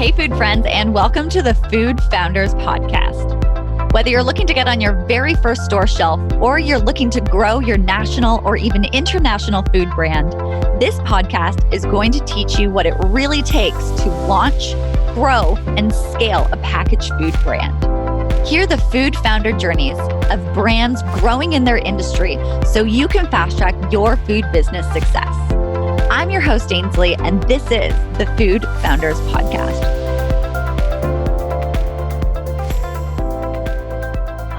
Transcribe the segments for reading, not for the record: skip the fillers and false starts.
Hey, food friends, and welcome to the Food Founders Podcast. Whether you're looking to get on your very first store shelf or you're looking to grow your national or even international food brand, this podcast is going to teach you what it really takes to launch, grow, and scale a packaged food brand. Hear the food founder journeys of brands growing in their industry so you can fast track your food business success. I'm your host, Ainsley, and this is the Food Founders Podcast.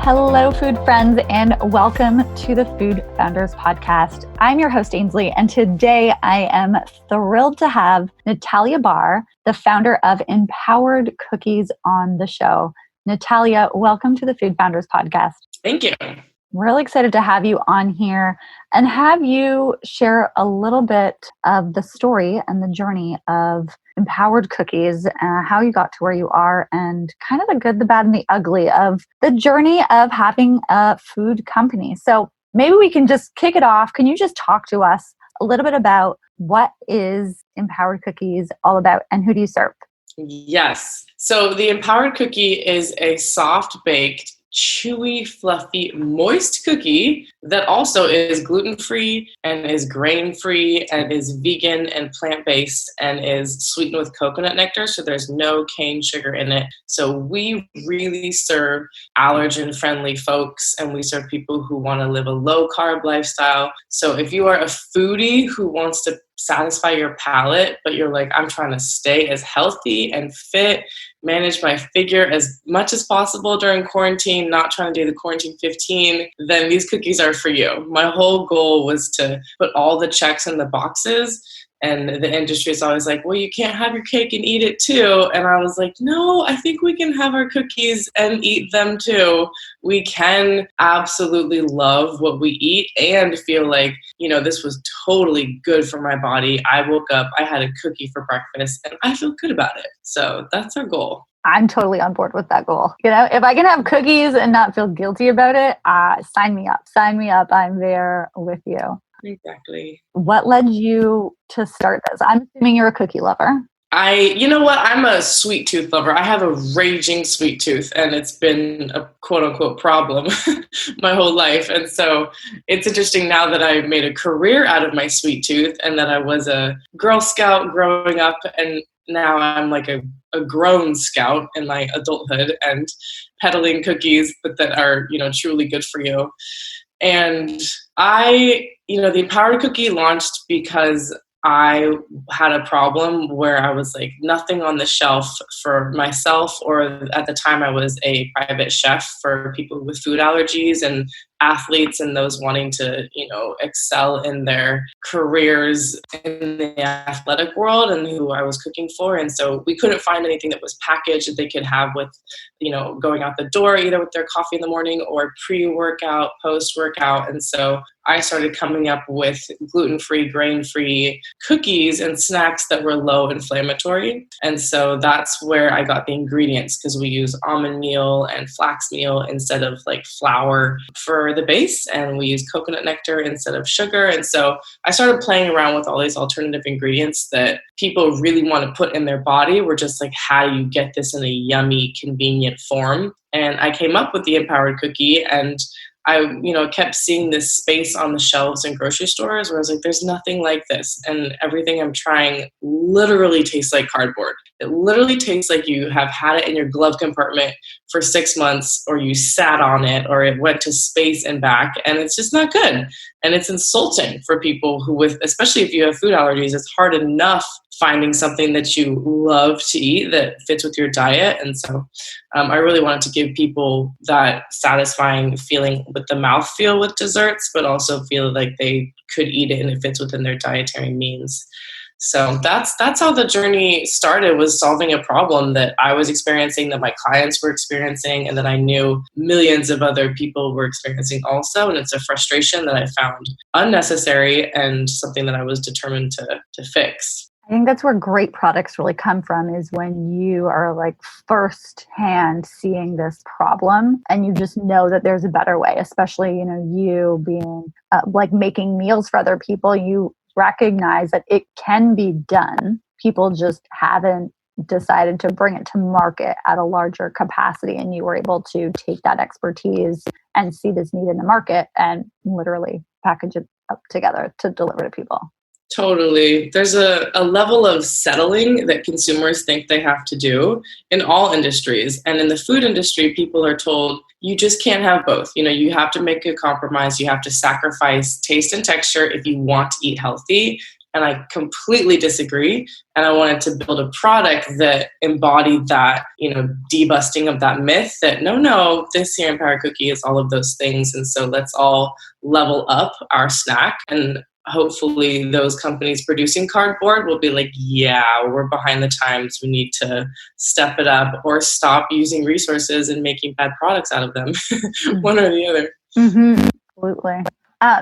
Hello, food friends, and welcome to the Food Founders Podcast. I'm your host, Ainsley, and today I am thrilled to have Natalia Barr, the founder of Empowered Cookies, on the show. Natalia, welcome to the Food Founders Podcast. Thank you. I'm really excited to have you on here and have you share a little bit of the story and the journey of Empowered Cookies, how you got to where you are, and kind of the good, the bad, and the ugly of the journey of having a food company. So maybe we can just kick it off. Can you just talk to us a little bit about what is Empowered Cookies all about and who do you serve? Yes. So the Empowered Cookie is a soft-baked, chewy, fluffy, moist cookie that also is gluten-free and is grain-free and is vegan and plant-based and is sweetened with coconut nectar, so there's no cane sugar in it. So we really serve allergen-friendly folks, and we serve people who want to live a low-carb lifestyle. So if you are a foodie who wants to satisfy your palate, but you're like, I'm trying to stay as healthy and fit, manage my figure as much as possible during quarantine, not trying to do the quarantine 15, then these cookies are for you. My whole goal was to put all the checks in the boxes, and the industry is always like, well, you can't have your cake and eat it too. And I was like, no, I think we can have our cookies and eat them too. We can absolutely love what we eat and feel like, you know, this was totally good for my body. I woke up, I had a cookie for breakfast, and I feel good about it. So that's our goal. I'm totally on board with that goal. You know, if I can have cookies and not feel guilty about it, sign me up. Sign me up. I'm there with you. Exactly. What led you to start this? I'm assuming you're a cookie lover. You know what? I'm a sweet tooth lover. I have a raging sweet tooth, and it's been a quote unquote problem my whole life. And so it's interesting now that I made a career out of my sweet tooth and that I was a Girl Scout growing up, and now I'm like a grown scout in my adulthood and peddling cookies, but that are, you know, truly good for you. And the Empowered Cookie launched because I had a problem where I was like nothing on the shelf for myself, or at the time I was a private chef for people with food allergies and athletes and those wanting to, you know, excel in their careers in the athletic world, and who I was cooking for. And so we couldn't find anything that was packaged that they could have with, you know, going out the door, either with their coffee in the morning or pre-workout, post-workout. And so I started coming up with gluten-free, grain-free cookies and snacks that were low inflammatory. And so that's where I got the ingredients, because we use almond meal and flax meal instead of like flour for the base, and we use coconut nectar instead of sugar. And so I started playing around with all these alternative ingredients that people really want to put in their body. We're just like, how do you get this in a yummy, convenient form? And I came up with the Empowered Cookie, and I, you know, kept seeing this space on the shelves in grocery stores where I was like, there's nothing like this. And everything I'm trying literally tastes like cardboard. It literally tastes like you have had it in your glove compartment for 6 months, or you sat on it, or it went to space and back, and it's just not good. And it's insulting for people who, especially if you have food allergies, it's hard enough finding something that you love to eat that fits with your diet. And so I really wanted to give people that satisfying feeling with the mouthfeel with desserts, but also feel like they could eat it and it fits within their dietary means. So that's how the journey started, was solving a problem that I was experiencing, that my clients were experiencing, and that I knew millions of other people were experiencing also. And it's a frustration that I found unnecessary and something that I was determined to fix. I think that's where great products really come from, is when you are like firsthand seeing this problem and you just know that there's a better way, especially, you know, you being like making meals for other people, you recognize that it can be done. People just haven't decided to bring it to market at a larger capacity, and you were able to take that expertise and see this need in the market and literally package it up together to deliver to people. Totally. There's a level of settling that consumers think they have to do in all industries. And in the food industry, people are told you just can't have both. You have to make a compromise. You have to sacrifice taste and texture if you want to eat healthy. And I completely disagree. And I wanted to build a product that embodied that, debusting of that myth that no, this here Empowered Cookie is all of those things. And so let's all level up our snack. And hopefully those companies producing cardboard will be like, yeah, we're behind the times. We need to step it up or stop using resources and making bad products out of them. One or the other. Mm-hmm. Absolutely.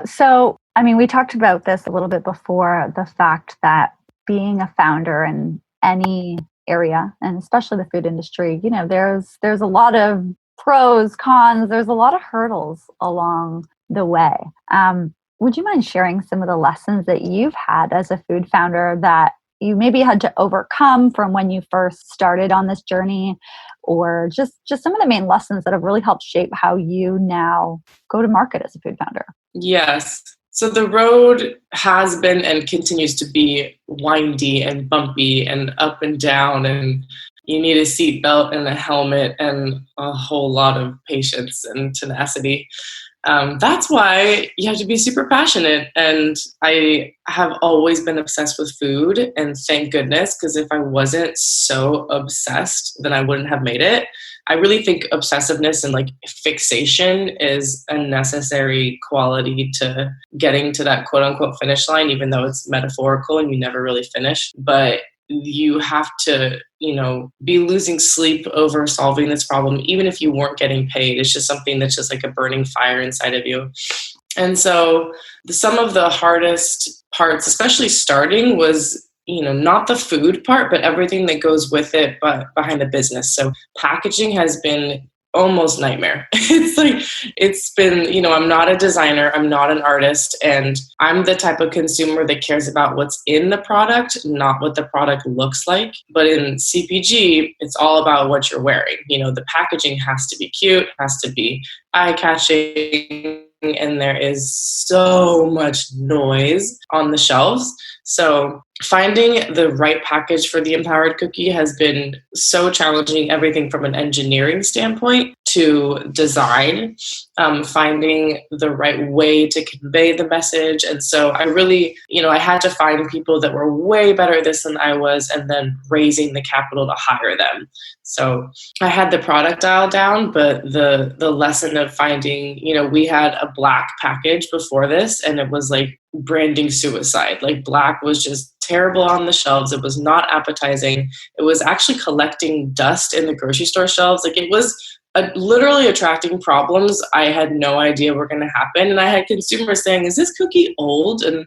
So, we talked about this a little bit before, the fact that being a founder in any area, and especially the food industry, there's a lot of pros, cons, there's a lot of hurdles along the way. Would you mind sharing some of the lessons that you've had as a food founder that you maybe had to overcome from when you first started on this journey, or just some of the main lessons that have really helped shape how you now go to market as a food founder? Yes. So the road has been and continues to be windy and bumpy and up and down, and you need a seatbelt and a helmet and a whole lot of patience and tenacity. That's why you have to be super passionate. And I have always been obsessed with food, and thank goodness, because if I wasn't so obsessed, then I wouldn't have made it. I really think obsessiveness and fixation is a necessary quality to getting to that quote unquote finish line, even though it's metaphorical and you never really finish. But you have to, be losing sleep over solving this problem, even if you weren't getting paid. It's just something that's just like a burning fire inside of you. And so some of the hardest parts, especially starting, was, not the food part, but everything that goes with it, but behind the business. So packaging has been almost nightmare. It's been, I'm not a designer, I'm not an artist, and I'm the type of consumer that cares about what's in the product, not what the product looks like. But in CPG, it's all about what you're wearing. The packaging has to be cute, has to be eye-catching, and there is so much noise on the shelves. So finding the right package for the Empowered Cookie has been so challenging, everything from an engineering standpoint to design, finding the right way to convey the message. And so I really, I had to find people that were way better at this than I was, and then raising the capital to hire them. So I had the product dialed down, but the lesson of finding, we had a black package before this, and it was like branding suicide. Black was just terrible on the shelves. It was not appetizing. It was actually collecting dust in the grocery store shelves. It was literally attracting problems I had no idea were going to happen. And I had consumers saying, is this cookie old? And,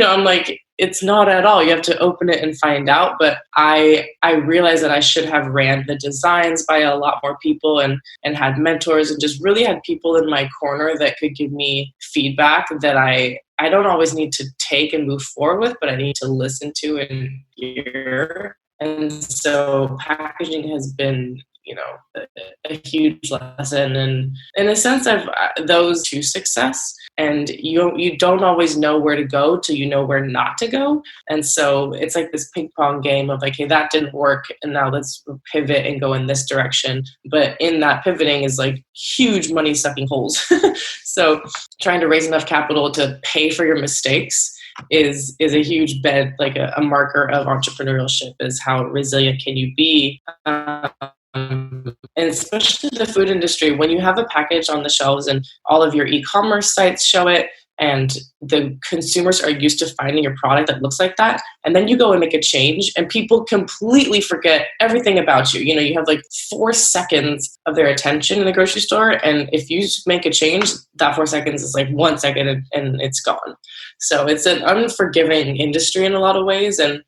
I'm like, it's not at all. You have to open it and find out. But I realized that I should have ran the designs by a lot more people and had mentors and just really had people in my corner that could give me feedback that I don't always need to take and move forward with, but I need to listen to and hear. And so packaging has been, a huge lesson, and in a sense of those to success. And you don't always know where to go till you know where not to go. And so it's like this ping pong game of hey, that didn't work, and now let's pivot and go in this direction. But in that pivoting is huge money sucking holes. So trying to raise enough capital to pay for your mistakes is a huge bet, a marker of entrepreneurship, is how resilient can you be. And especially the food industry, when you have a package on the shelves and all of your e-commerce sites show it, and the consumers are used to finding a product that looks like that, and then you go and make a change and people completely forget everything about you. You have 4 seconds of their attention in the grocery store, and if you make a change, that 4 seconds is 1 second and it's gone. So it's an unforgiving industry in a lot of ways, and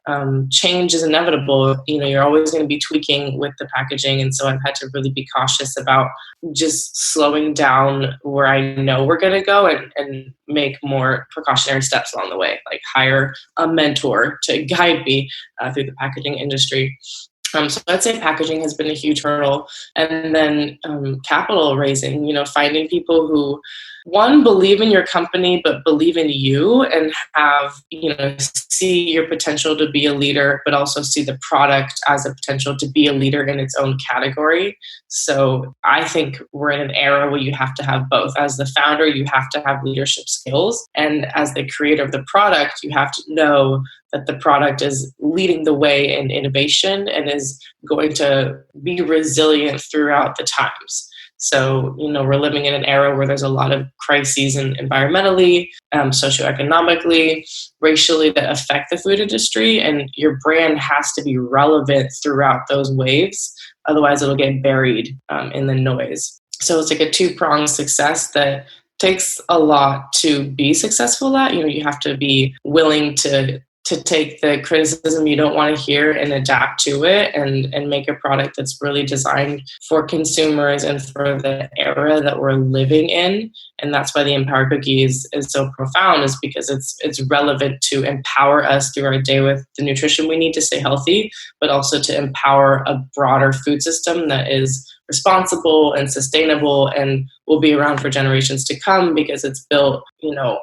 change is inevitable. You're always going to be tweaking with the packaging, and so I've had to really be cautious about just slowing down where I know we're going to go and make more precautionary steps along the way, hire a mentor to guide me through the packaging industry. So I'd say packaging has been a huge hurdle. And then capital raising, finding people who, one, believe in your company, but believe in you and have, see your potential to be a leader, but also see the product as a potential to be a leader in its own category. So I think we're in an era where you have to have both. As the founder, you have to have leadership skills. And as the creator of the product, you have to know that the product is leading the way in innovation and is going to be resilient throughout the times. So, we're living in an era where there's a lot of crises environmentally, socioeconomically, racially that affect the food industry. And your brand has to be relevant throughout those waves. Otherwise, it'll get buried in the noise. So it's like a two-pronged success that takes a lot to be successful at. You have to be willing to take the criticism you don't want to hear and adapt to it and make a product that's really designed for consumers and for the era that we're living in. And that's why the Empower Cookie is so profound, is because it's relevant to empower us through our day with the nutrition we need to stay healthy, but also to empower a broader food system that is responsible and sustainable and will be around for generations to come, because it's built,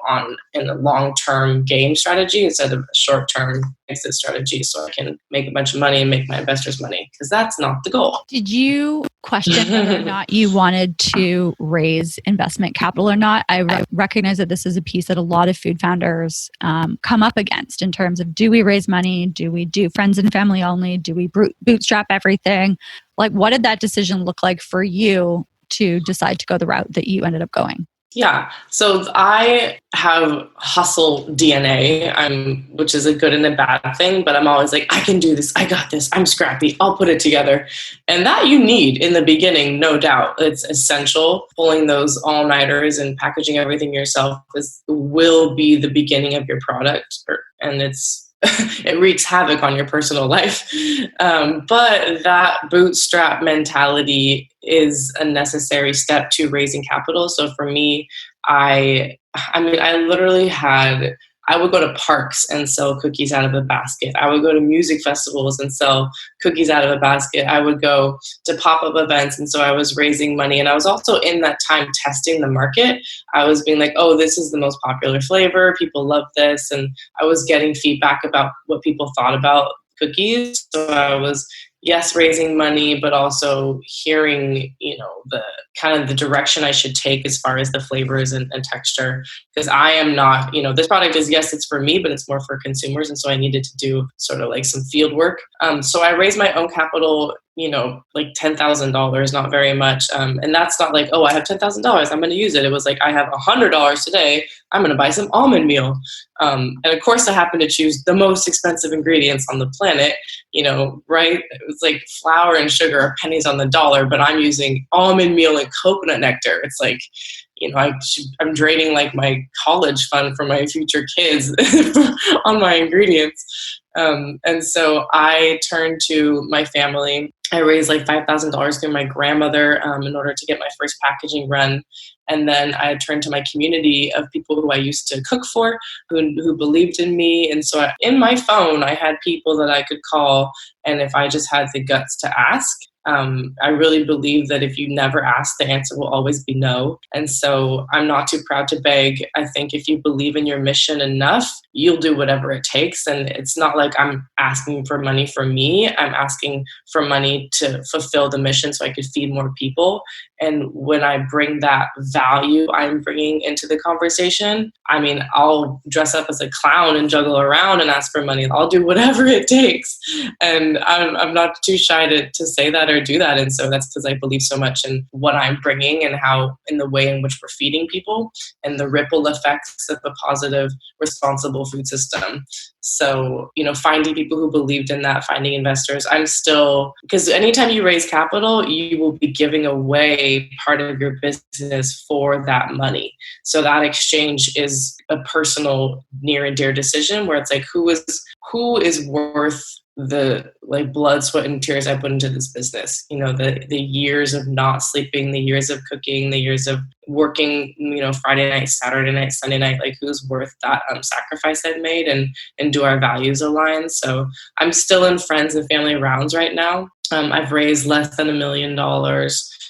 on in a long-term game strategy instead of a short-term exit strategy, so I can make a bunch of money and make my investors money, because that's not the goal. Did you question whether or not you wanted to raise investment capital or not? I recognize that this is a piece that a lot of food founders come up against in terms of, do we raise money? Do we do friends and family only? Do we bootstrap everything? Like, what did that decision look like for you to decide to go the route that you ended up going? Yeah. So I have hustle DNA, which is a good and a bad thing, but I'm always like, I can do this. I got this. I'm scrappy. I'll put it together. And that you need in the beginning, no doubt. It's essential. Pulling those all-nighters and packaging everything yourself will be the beginning of your product. And it wreaks havoc on your personal life. But that bootstrap mentality is a necessary step to raising capital. So for me, I would go to parks and sell cookies out of a basket. I would go to music festivals and sell cookies out of a basket. I would go to pop-up events. And so I was raising money. And I was also in that time testing the market. I was being like, oh, this is the most popular flavor. People love this. And I was getting feedback about what people thought about cookies. So I was, yes, raising money, but also hearing, the kind of the direction I should take as far as the flavors and texture. Because I am not, this product is, yes, it's for me, but it's more for consumers. And so I needed to do sort of like some field work. So I raised my own capital, like $10,000, not very much. And that's not like, oh, I have $10,000, I'm going to use it. It was like, I have $100 today, I'm going to buy some almond meal. And of course I happen to choose the most expensive ingredients on the planet, right? It was like flour and sugar are pennies on the dollar, but I'm using almond meal and coconut nectar. It's like, I'm draining like my college fund for my future kids on my ingredients. And so I turned to my family. I raised like $5,000 through my grandmother in order to get my first packaging run. And then I turned to my community of people who I used to cook for, who believed in me. And so in my phone, I had people that I could call. And if I just had the guts to ask, I really believe that if you never ask, the answer will always be no. And so I'm not too proud to beg. I think if you believe in your mission enough, you'll do whatever it takes. And it's not like I'm asking for money from me. I'm asking for money to fulfill the mission so I could feed more people. And when I bring that value I'm bringing into the conversation, I'll dress up as a clown and juggle around and ask for money. I'll do whatever it takes. And I'm not too shy to say that or do that. And so that's because I believe so much in what I'm bringing and how, in the way in which we're feeding people and the ripple effects of a positive, responsible food system. So, finding people who believed in that, finding investors. Because anytime you raise capital, you will be giving away part of your business for that money. So that exchange is a personal, near and dear decision where it's like, who is worth the like blood, sweat, and tears I put into this business. The years of not sleeping, the years of cooking, the years of working, Friday night, Saturday night, Sunday night, like who's worth that sacrifice I've made, and do our values align? So I'm still in friends and family rounds right now. I've raised less than $1 million.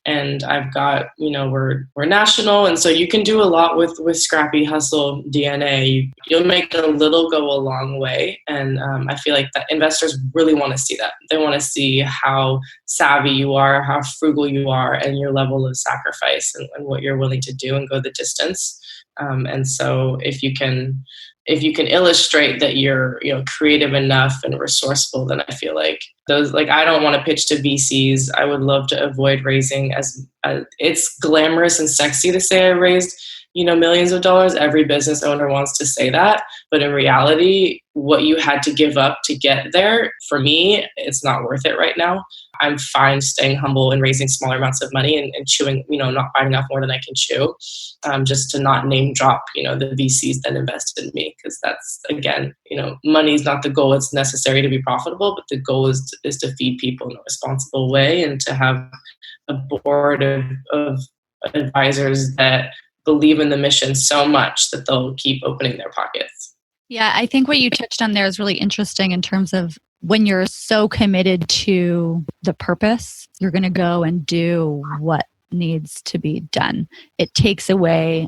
And I've got, we're national. And so you can do a lot with scrappy hustle DNA. You'll make a little go a long way. And I feel like that investors really want to see that. They want to see how savvy you are, how frugal you are, and your level of sacrifice and what you're willing to do and go the distance. And so if you can illustrate that you're creative enough and resourceful, then I feel like those, like, I don't want to pitch to VCs. I would love to avoid raising as it's glamorous and sexy to say I raised millions of dollars. Every business owner wants to say that, but in reality, what you had to give up to get there, for me, it's not worth it right now. I'm fine staying humble and raising smaller amounts of money and chewing, not biting off more than I can chew, just to not name drop, the VCs that invested in me. Because that's, again, money is not the goal. It's necessary to be profitable, but the goal is to feed people in a responsible way and to have a board of advisors that believe in the mission so much that they'll keep opening their pockets. Yeah, I think what you touched on there is really interesting in terms of when you're so committed to the purpose, you're going to go and do what needs to be done. It takes away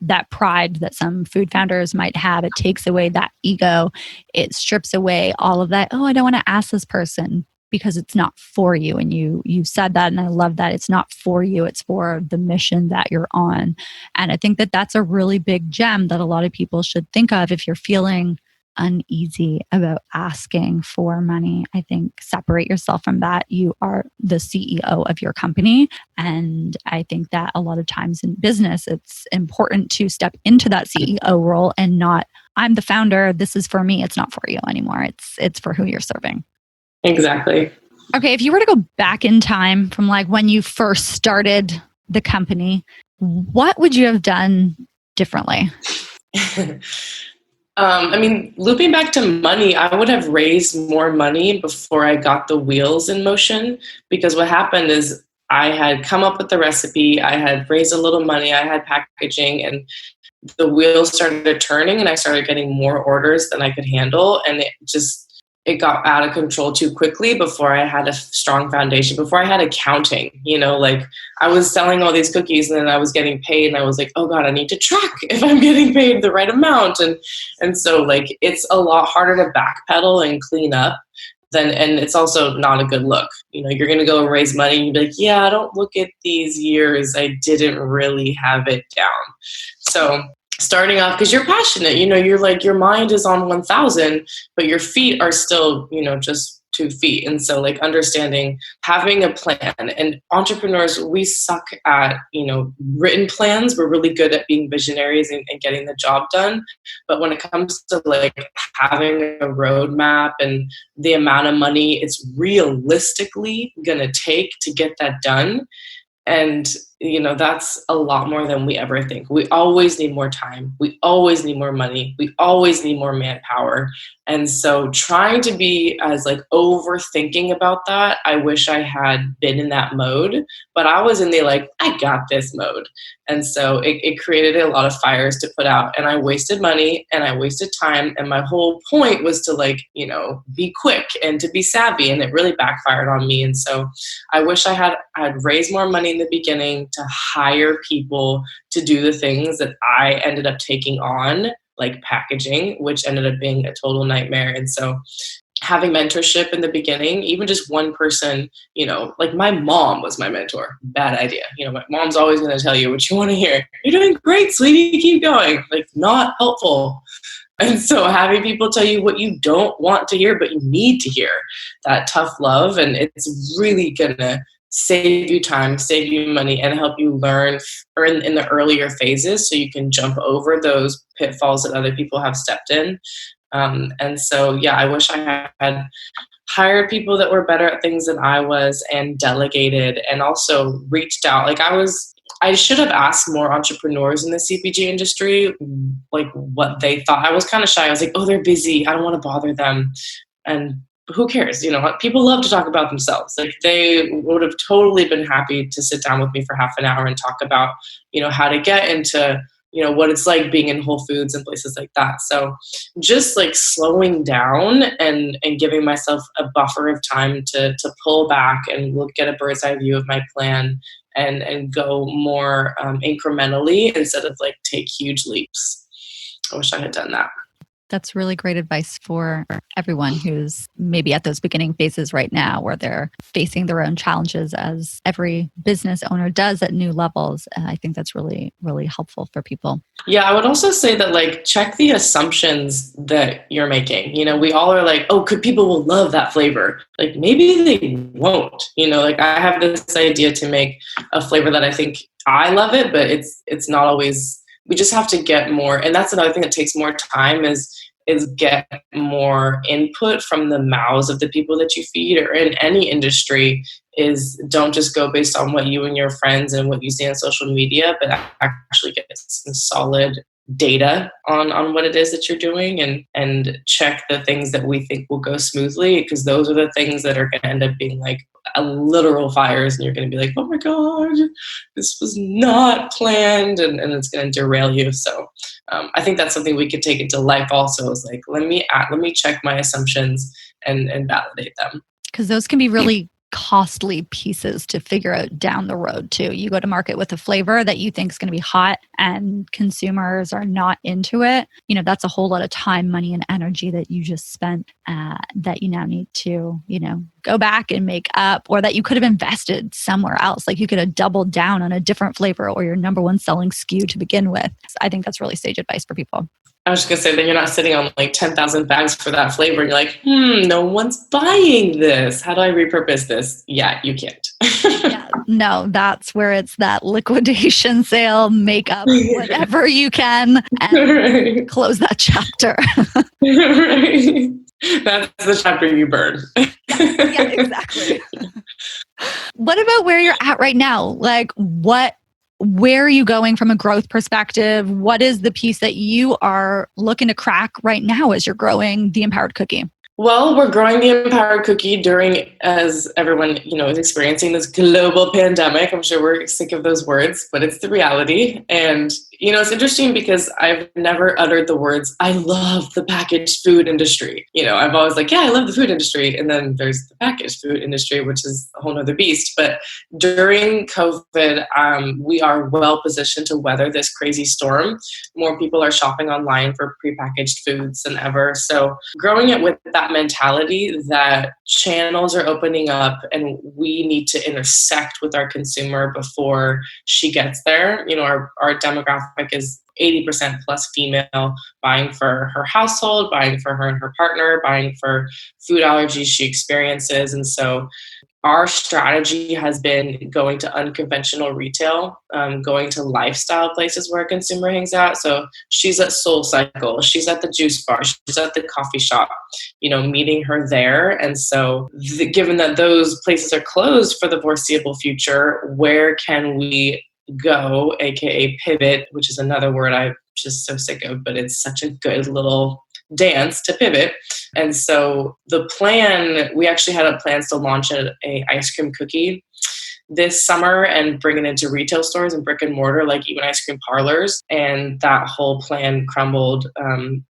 that pride that some food founders might have. It takes away that ego. It strips away all of that. Oh, I don't want to ask this person because it's not for you. And you said that, and I love that. It's not for you. It's for the mission that you're on. And I think that that's a really big gem that a lot of people should think of if you're feeling uneasy about asking for money. I think separate yourself from that. You are the CEO of your company. And I think that a lot of times in business, it's important to step into that CEO role and not, I'm the founder, this is for me. It's not for you anymore. It's for who you're serving. Exactly. Okay, if you were to go back in time from like when you first started the company, what would you have done differently? Looping back to money, I would have raised more money before I got the wheels in motion, because what happened is I had come up with the recipe, I had raised a little money, I had packaging, and the wheels started turning and I started getting more orders than I could handle. And it got out of control too quickly before I had a strong foundation, before I had accounting. Like I was selling all these cookies and then I was getting paid and I was like, oh God, I need to track if I'm getting paid the right amount. And so like, it's a lot harder to backpedal and clean up and it's also not a good look. You're going to go and raise money and you'd be like, yeah, don't look at these years. I didn't really have it down. So starting off, because you're passionate, you're like, your mind is on 1,000, but your feet are still, just 2 feet. And so like understanding, having a plan, and entrepreneurs, we suck at, written plans. We're really good at being visionaries and getting the job done. But when it comes to like having a roadmap and the amount of money it's realistically going to take to get that done, and that's a lot more than we ever think. We always need more time. We always need more money. We always need more manpower. And so trying to be as like overthinking about that, I wish I had been in that mode, but I was in the like, I got this mode. And so it created a lot of fires to put out, and I wasted money and I wasted time. And my whole point was to like, be quick and to be savvy, and it really backfired on me. And so I wish I had raised more money in the beginning to hire people to do the things that I ended up taking on, like packaging, which ended up being a total nightmare. And so having mentorship in the beginning, even just one person, like my mom was my mentor. Bad idea. My mom's always going to tell you what you want to hear. You're doing great, sweetie. Keep going. Like, not helpful. And so having people tell you what you don't want to hear, but you need to hear, that tough love. And it's really going to save you time, save you money, and help you learn in the earlier phases so you can jump over those pitfalls that other people have stepped in. And so, yeah, I wish I had hired people that were better at things than I was, and delegated, and also reached out. Like I should have asked more entrepreneurs in the CPG industry, like what they thought. I was kind of shy. I was like, oh, they're busy. I don't want to bother them. And who cares? People love to talk about themselves. Like, they would have totally been happy to sit down with me for half an hour and talk about, how to get into, what it's like being in Whole Foods and places like that. So just like slowing down and giving myself a buffer of time to pull back and look at a bird's eye view of my plan and go more incrementally instead of like take huge leaps. I wish I had done that. That's really great advice for everyone who's maybe at those beginning phases right now where they're facing their own challenges, as every business owner does at new levels. I think that's really, really helpful for people. Yeah, I would also say that, like, check the assumptions that you're making. We all are like, oh, people will love that flavor. Like, maybe they won't. Like, I have this idea to make a flavor that I think I love it, but it's not always. We just have to get more, and that's another thing that takes more time is get more input from the mouths of the people that you feed, or in any industry, is don't just go based on what you and your friends and what you see on social media, but actually get some solid data on what it is that you're doing, and check the things that we think will go smoothly, because those are the things that are going to end up being like a literal fires, and you're going to be like, oh my God, this was not planned, and it's going to derail you. So I think that's something we could take into life also, is like, let me check my assumptions and validate them. Because those can be really costly pieces to figure out down the road too. You go to market with a flavor that you think is going to be hot and consumers are not into it. That's a whole lot of time, money, and energy that you just spent that you now need to, go back and make up, or that you could have invested somewhere else. Like, you could have doubled down on a different flavor or your number one selling SKU to begin with. So I think that's really sage advice for people. I was just going to say that you're not sitting on like 10,000 bags for that flavor. And you're like, no one's buying this. How do I repurpose this? Yeah, you can't. Yeah, no, that's where it's that liquidation sale, make up whatever you can and close that chapter. Right. That's the chapter you burn. Yeah, exactly. What about where you're at right now? Like, where are you going from a growth perspective? What is the piece that you are looking to crack right now as you're growing the Empowered Cookie? Well, we're growing the Empowered Cookie as everyone, is experiencing this global pandemic. I'm sure we're sick of those words, but it's the reality. And, it's interesting because I've never uttered the words, I love the packaged food industry. I've always like, yeah, I love the food industry. And then there's the packaged food industry, which is a whole nother beast. But during COVID, we are well positioned to weather this crazy storm. More people are shopping online for prepackaged foods than ever. So growing it with that mentality that channels are opening up and we need to intersect with our consumer before she gets there. Our demographic is 80% plus female, buying for her household, buying for her and her partner, buying for food allergies she experiences. And so our strategy has been going to unconventional retail, going to lifestyle places where a consumer hangs out. So she's at Soul Cycle, she's at the juice bar, she's at the coffee shop, meeting her there. And so given that those places are closed for the foreseeable future, where can we go, aka pivot, which is another word I'm just so sick of, but it's such a good little dance to pivot. And so we actually had plans to launch a ice cream cookie this summer and bring it into retail stores and brick and mortar, like even ice cream parlors. And that whole plan crumbled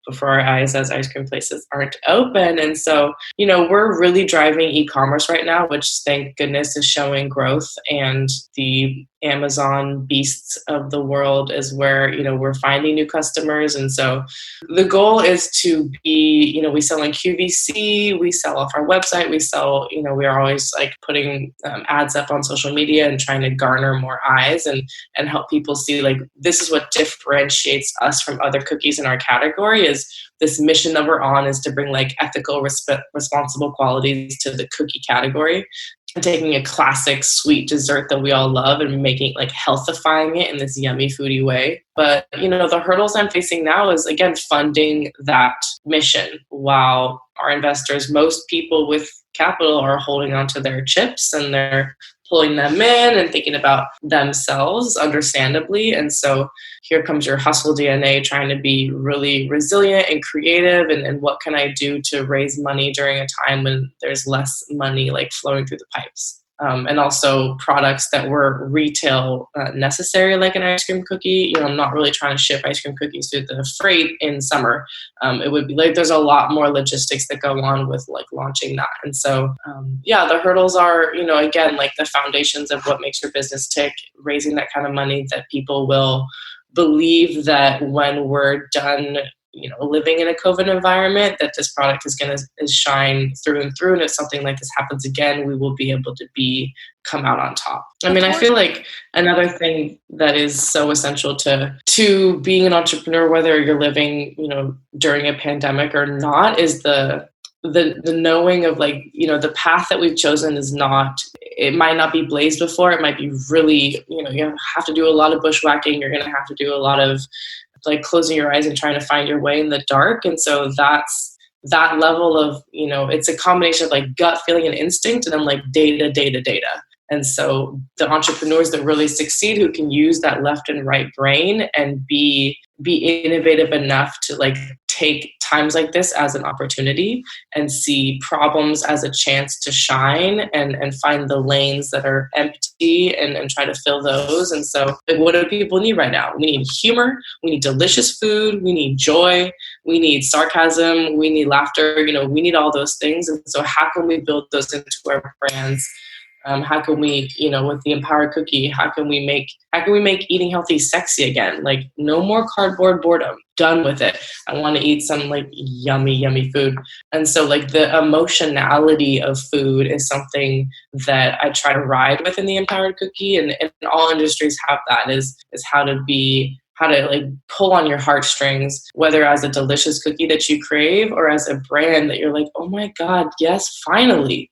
before our eyes as ice cream places aren't open. And so, we're really driving e-commerce right now, which thank goodness is showing growth. And the Amazon beasts of the world is where, we're finding new customers. And so the goal is to be, we sell in QVC, we sell off our website, we sell, we are always like putting ads up on social media and trying to garner more eyes and help people see like, this is what differentiates us from other cookies in our category. Is this mission that we're on is to bring like ethical, responsible qualities to the cookie category. Taking a classic sweet dessert that we all love and making like healthifying it in this yummy foodie way. But, the hurdles I'm facing now is, again, funding that mission while our investors, most people with capital, are holding onto their chips and they're pulling them in and thinking about themselves, understandably. And so here comes your hustle DNA, trying to be really resilient and creative. And what can I do to raise money during a time when there's less money like flowing through the pipes? And also products that were retail necessary, like an ice cream cookie. I'm not really trying to ship ice cream cookies through the freight in summer. It would be like there's a lot more logistics that go on with like launching that. And so, the hurdles are, again, like the foundations of what makes your business tick, raising that kind of money that people will believe that when we're done living in a COVID environment, that this product is going to shine through and through. And if something like this happens again, we will be able to come out on top. I mean, I feel like another thing that is so essential to being an entrepreneur, whether you're living, during a pandemic or not, is the knowing of like, the path that we've chosen is not, it might not be blazed before. It might be really, you have to do a lot of bushwhacking. You're going to have to do a lot of like closing your eyes and trying to find your way in the dark. And so that's that level of, it's a combination of like gut feeling and instinct, and then like data. And so the entrepreneurs that really succeed, who can use that left and right brain and be innovative enough to like take times like this as an opportunity and see problems as a chance to shine and find the lanes that are empty and try to fill those. And so like, what do people need right now? We need humor. We need delicious food. We need joy. We need sarcasm. We need laughter. We need all those things. And so how can we build those into our brands? How can we, with the Empowered Cookie, how can we make eating healthy sexy again? Like no more cardboard boredom. Done with it. I want to eat some like yummy food. And so like the emotionality of food is something that I try to ride with in the Empowered Cookie, and all industries have that is how to like pull on your heartstrings, whether as a delicious cookie that you crave or as a brand that you're like, oh my God, yes, finally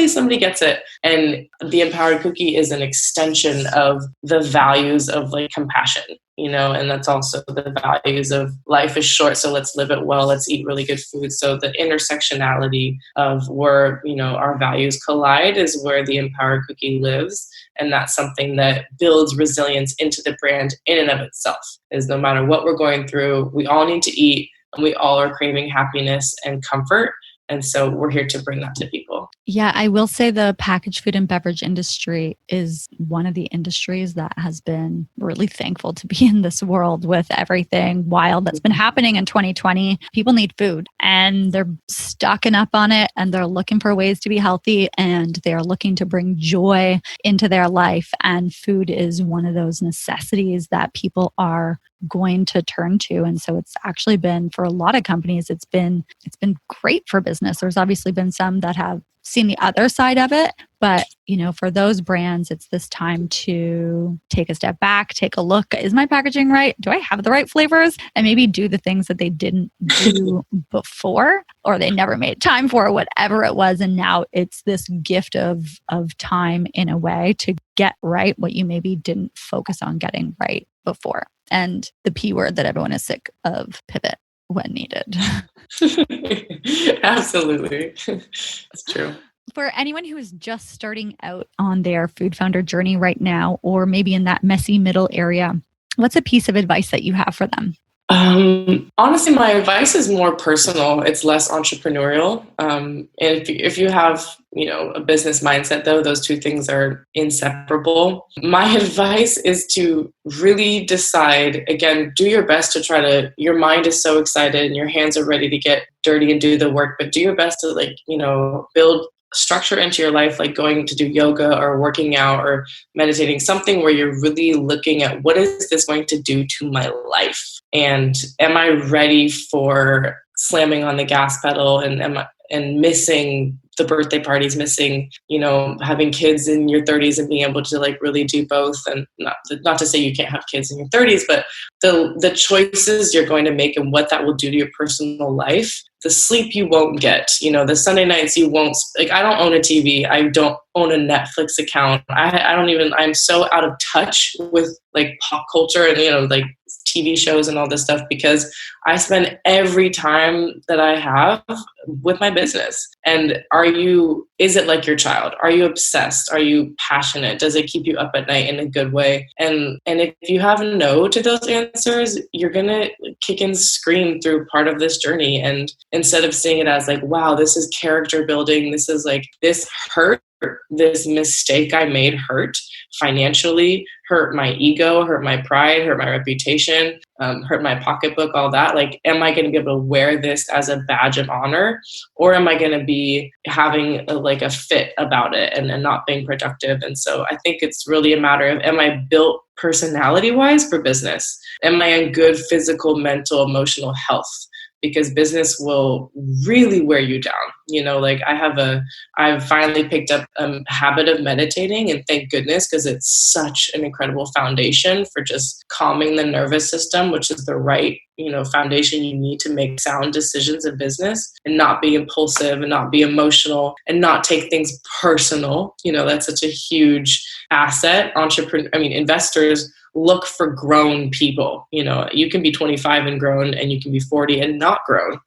somebody gets it. And the Empowered Cookie is an extension of the values of like compassion, and that's also the values of life is short, so let's live it well, let's eat really good food. So the intersectionality of where, our values collide is where the Empowered Cookie lives. And that's something that builds resilience into the brand in and of itself, is no matter what we're going through, we all need to eat and we all are craving happiness and comfort. And so we're here to bring that to people. Yeah, I will say the packaged food and beverage industry is one of the industries that has been really thankful to be in this world with everything wild that's been happening in 2020. People need food and they're stocking up on it, and they're looking for ways to be healthy, and they're looking to bring joy into their life. And food is one of those necessities that people are going to turn to. And so it's actually been, for a lot of companies, it's been great for business. There's obviously been some that have seen the other side of it, but for those brands, it's this time to take a step back, take a look. Is my packaging right? Do I have the right flavors? And maybe do the things that they didn't do before, or they never made time for, whatever it was. And now it's this gift of time in a way to get right what you maybe didn't focus on getting right before. And the P word that everyone is sick of, pivot when needed. Absolutely. That's true. For anyone who is just starting out on their food founder journey right now, or maybe in that messy middle area, what's a piece of advice that you have for them? Honestly, my advice is more personal. It's less entrepreneurial. And if you have, a business mindset, though, those two things are inseparable. My advice is to really decide, again, do your best to your mind is so excited and your hands are ready to get dirty and do the work, but do your best to build structure into your life, like going to do yoga or working out or meditating, something where you're really looking at what is this going to do to my life? And am I ready for slamming on the gas pedal and missing the birthday parties, missing, having kids in your 30s and being able to like really do both? And not to say you can't have kids in your 30s, but the choices you're going to make and what that will do to your personal life, the sleep you won't get, the Sunday nights you won't, like, I don't own a TV. I don't own a Netflix account. I'm so out of touch with like pop culture and, like TV shows and all this stuff, because I spend every time that I have with my business. And is it like your child? Are you obsessed? Are you passionate? Does it keep you up at night in a good way? And if you have no to those answers, you're going to kick and scream through part of this journey. And instead of seeing it as like, wow, this is character building, this is like, this hurt, this mistake I made hurt financially, hurt my ego, hurt my pride, hurt my reputation, hurt my pocketbook, all that. Like, am I going to be able to wear this as a badge of honor, or am I going to be having a fit about it and not being productive? And so I think it's really a matter of, am I built personality wise for business? Am I in good physical, mental, emotional health? Because business will really wear you down. Like I've finally picked up a habit of meditating, and thank goodness, because it's such an incredible foundation for just calming the nervous system, which is the right, foundation you need to make sound decisions in business and not be impulsive and not be emotional and not take things personal. That's such a huge asset. Investors look for grown people. You can be 25 and grown, and you can be 40 and not grown.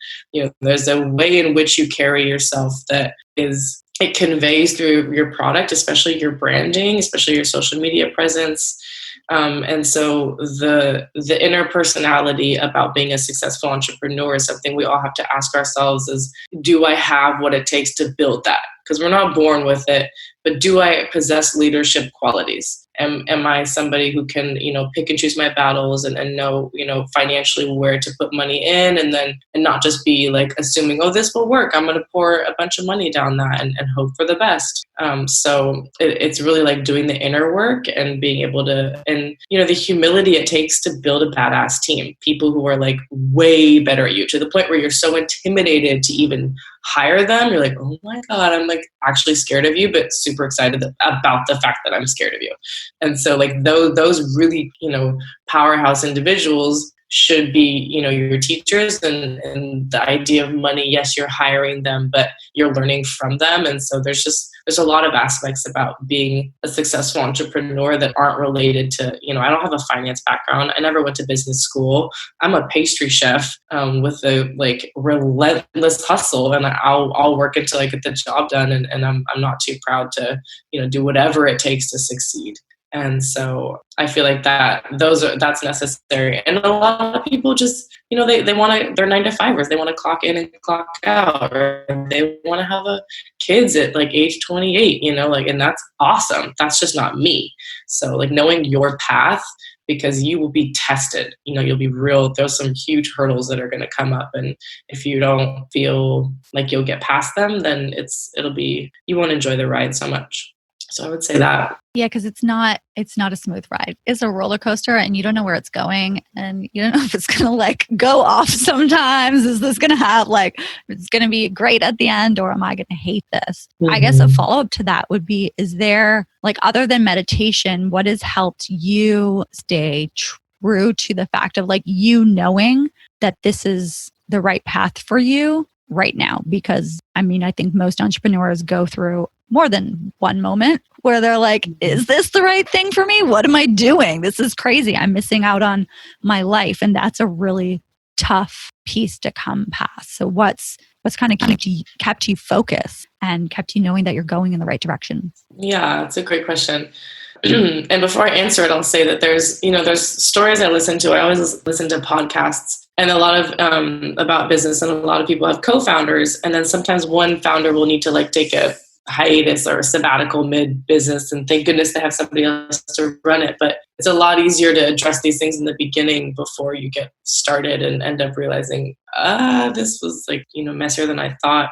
There's a way in which you carry yourself that it conveys through your product, especially your branding, especially your social media presence. And so the inner personality about being a successful entrepreneur is something we all have to ask ourselves is, do I have what it takes to build that? Because we're not born with it, but do I possess leadership qualities? Am I somebody who can, pick and choose my battles and know, financially where to put money in, and not just be like assuming, oh, this will work, I'm going to pour a bunch of money down that and hope for the best. So it's really like doing the inner work and being able to, and, the humility it takes to build a badass team, people who are like way better at you, to the point where you're so intimidated to even hire them. You're like, oh my God, I'm like actually scared of you, but super excited about the fact that I'm scared of you. And so like those really, powerhouse individuals should be, your teachers, and the idea of money. Yes, you're hiring them, but you're learning from them. And so there's a lot of aspects about being a successful entrepreneur that aren't related to, I don't have a finance background. I never went to business school. I'm a pastry chef with a like relentless hustle, and I'll work until I get the job done. And I'm not too proud to, do whatever it takes to succeed. And so I feel like that's necessary. And a lot of people just, they want to, they're 9-to-5ers. They want to clock in and clock out, or they want to have kids at like age 28, and that's awesome. That's just not me. So like knowing your path, because you will be tested, you'll be real. There's some huge hurdles that are going to come up. And if you don't feel like you'll get past them, then you won't enjoy the ride so much. So I would say that. Yeah, because it's not a smooth ride. It's a roller coaster, and you don't know where it's going, and you don't know if it's going to like go off sometimes. Is this going to have it's going to be great at the end, or am I going to hate this? Mm-hmm. I guess a follow-up to that would be, is there, like, other than meditation, what has helped you stay true to the fact of like you knowing that this is the right path for you right now? Because I think most entrepreneurs go through more than one moment where they're like, is this the right thing for me? What am I doing? This is crazy. I'm missing out on my life. And that's a really tough piece to come past. So what's kind of kept you focused and kept you knowing that you're going in the right direction? Yeah, it's a great question. And before I answer it, I'll say that there's stories I listen to. I always listen to podcasts, and a lot of about business, and a lot of people have co-founders. And then sometimes one founder will need to like take a hiatus or a sabbatical mid-business, and thank goodness they have somebody else to run it. But it's a lot easier to address these things in the beginning before you get started and end up realizing, this was like, messier than I thought.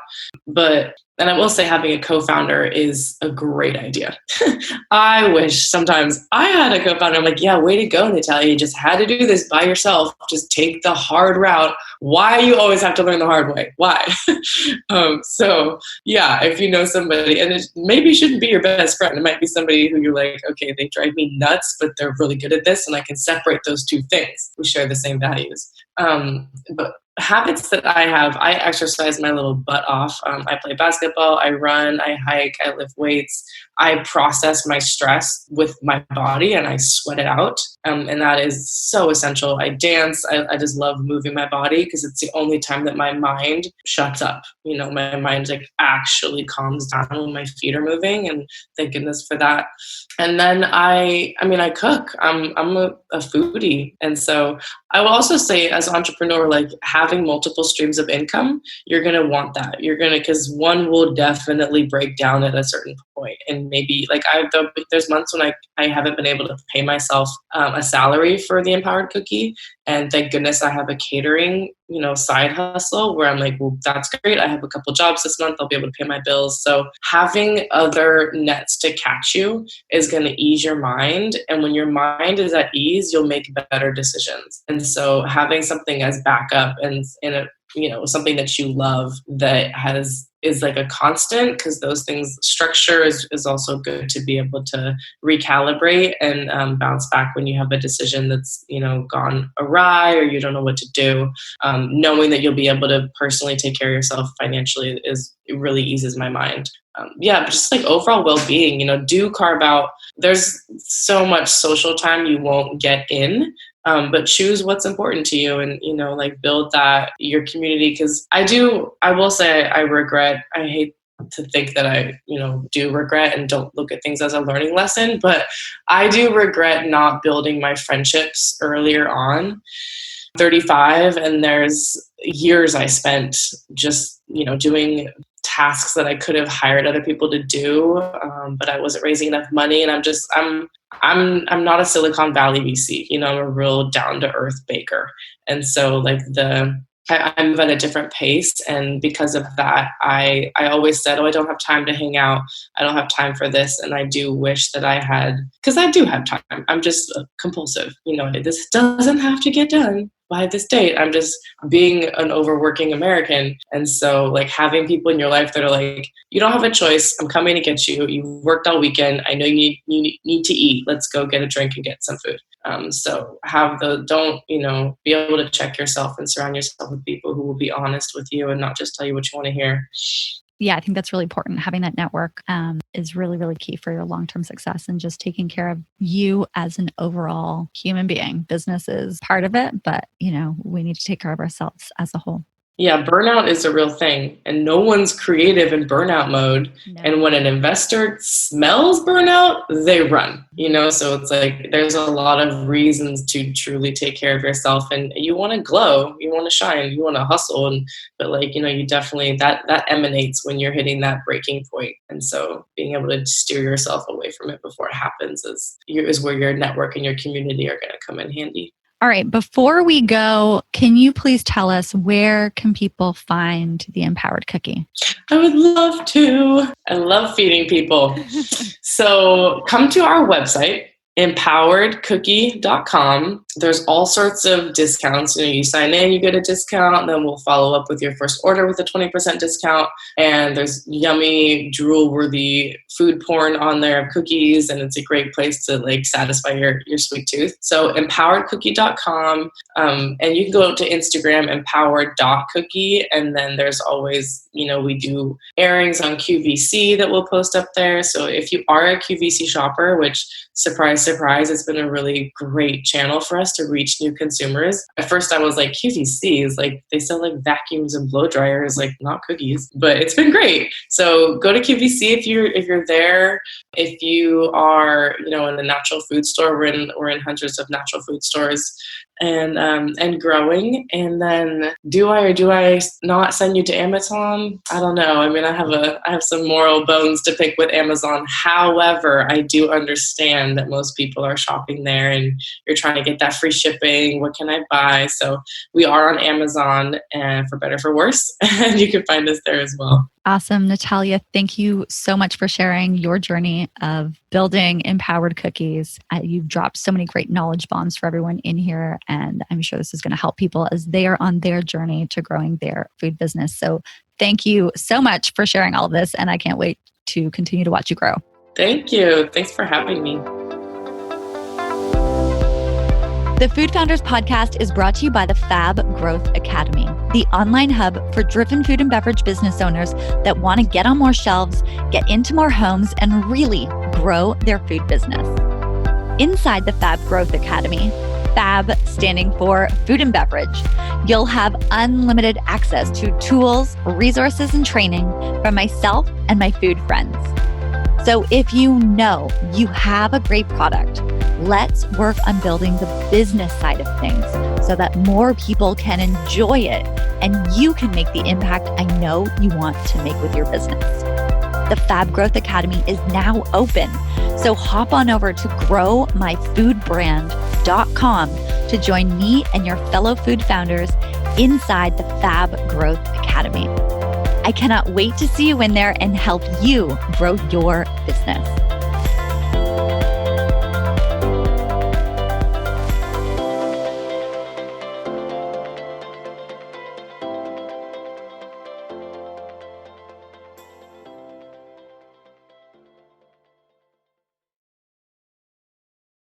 And I will say having a co-founder is a great idea. I wish sometimes I had a co-founder. I'm like, yeah, way to go, Natalia. You just had to do this by yourself. Just take the hard route. Why you always have to learn the hard way? Why? So yeah, if you know somebody, and it maybe shouldn't be your best friend. It might be somebody who you're like, okay, they drive me nuts, but they're really good at this, and I can separate those two things. We share the same values. But habits that I have, I exercise my little butt off. I play basketball, I run, I hike, I lift weights. I process my stress with my body and I sweat it out. And that is so essential. I dance. I just love moving my body because it's the only time that my mind shuts up. My mind like actually calms down when my feet are moving, and thank goodness for that. And then I cook. I'm a foodie. And so I will also say, as an entrepreneur, like having multiple streams of income, you're going to want that. Because one will definitely break down at a certain point. And maybe like there's months when I haven't been able to pay myself a salary for the Empowered Cookie. And thank goodness I have a catering, side hustle where I'm like, well, that's great. I have a couple jobs this month. I'll be able to pay my bills. So having other nets to catch you is going to ease your mind. And when your mind is at ease, you'll make better decisions. And so having something as backup and something that you love that is like a constant, because those things, structure is also good to be able to recalibrate and bounce back when you have a decision that's gone awry or you don't know what to do. Knowing that you'll be able to personally take care of yourself financially it really eases my mind. Just like overall well-being, do carve out. There's so much social time you won't get in. But choose what's important to you and, like build that, your community. Because I will say I hate to think that I, do regret and don't look at things as a learning lesson, but I do regret not building my friendships earlier on. 35, and there's years I spent just, doing tasks that I could have hired other people to do, but I wasn't raising enough money. And I'm not a Silicon Valley VC. I'm a real down to earth baker. And so like I move at a different pace. And because of that, I always said, I don't have time to hang out. I don't have time for this. And I do wish that I had, because I do have time. I'm just compulsive. This doesn't have to get done by this date. I'm just being an overworking American. And so like having people in your life that are like, you don't have a choice. I'm coming to get you. You worked all weekend. I know you need to eat. Let's go get a drink and get some food. So don't be able to check yourself and surround yourself with people who will be honest with you and not just tell you what you want to hear. Yeah, I think that's really important. Having that network is really, really key for your long-term success and just taking care of you as an overall human being. Business is part of it, but we need to take care of ourselves as a whole. Yeah, burnout is a real thing, and no one's creative in burnout mode. No. And when an investor smells burnout, they run, so it's like there's a lot of reasons to truly take care of yourself, and you want to glow, you want to shine, you want to hustle, but you definitely, that emanates when you're hitting that breaking point. And so being able to steer yourself away from it before it happens is where your network and your community are going to come in handy. All right, before we go, can you please tell us where can people find the Empowered Cookie? I would love to. I love feeding people. So come to our website, empoweredcookie.com. There's all sorts of discounts. You sign in, you get a discount, and then we'll follow up with your first order with a 20% discount. And there's yummy, drool-worthy food porn on there of cookies, and it's a great place to like satisfy your sweet tooth. So empoweredcookie.com, and you can go to Instagram, empowered.cookie, and then there's always, we do airings on QVC that we'll post up there. So if you are a QVC shopper, which surprise, it's been a really great channel for us to reach new consumers. At first I was like, QVC is like, they sell like vacuums and blow dryers, like not cookies, but it's been great. So go to QVC if you're there. If you are, in a natural food store, we're in hundreds of natural food stores and growing. And then do I or do I not send you to Amazon? I don't know. I have some moral bones to pick with Amazon. However, I do understand that most people are shopping there and you're trying to get that free shipping. What can I buy? So we are on Amazon, and for better, for worse, and you can find us there as well. Awesome. Natalia, thank you so much for sharing your journey of building Empowered Cookies. You've dropped so many great knowledge bombs for everyone in here, and I'm sure this is going to help people as they are on their journey to growing their food business. So thank you so much for sharing all of this, and I can't wait to continue to watch you grow. Thank you. Thanks for having me. The Food Founders Podcast is brought to you by the Fab Growth Academy, the online hub for driven food and beverage business owners that want to get on more shelves, get into more homes, and really grow their food business. Inside the Fab Growth Academy, Fab standing for food and beverage, you'll have unlimited access to tools, resources, and training from myself and my food friends. So if you know you have a great product, let's work on building the business side of things so that more people can enjoy it and you can make the impact I know you want to make with your business. The Fab Growth Academy is now open, so hop on over to growmyfoodbrand.com to join me and your fellow food founders inside the Fab Growth Academy. I cannot wait to see you in there and help you grow your business.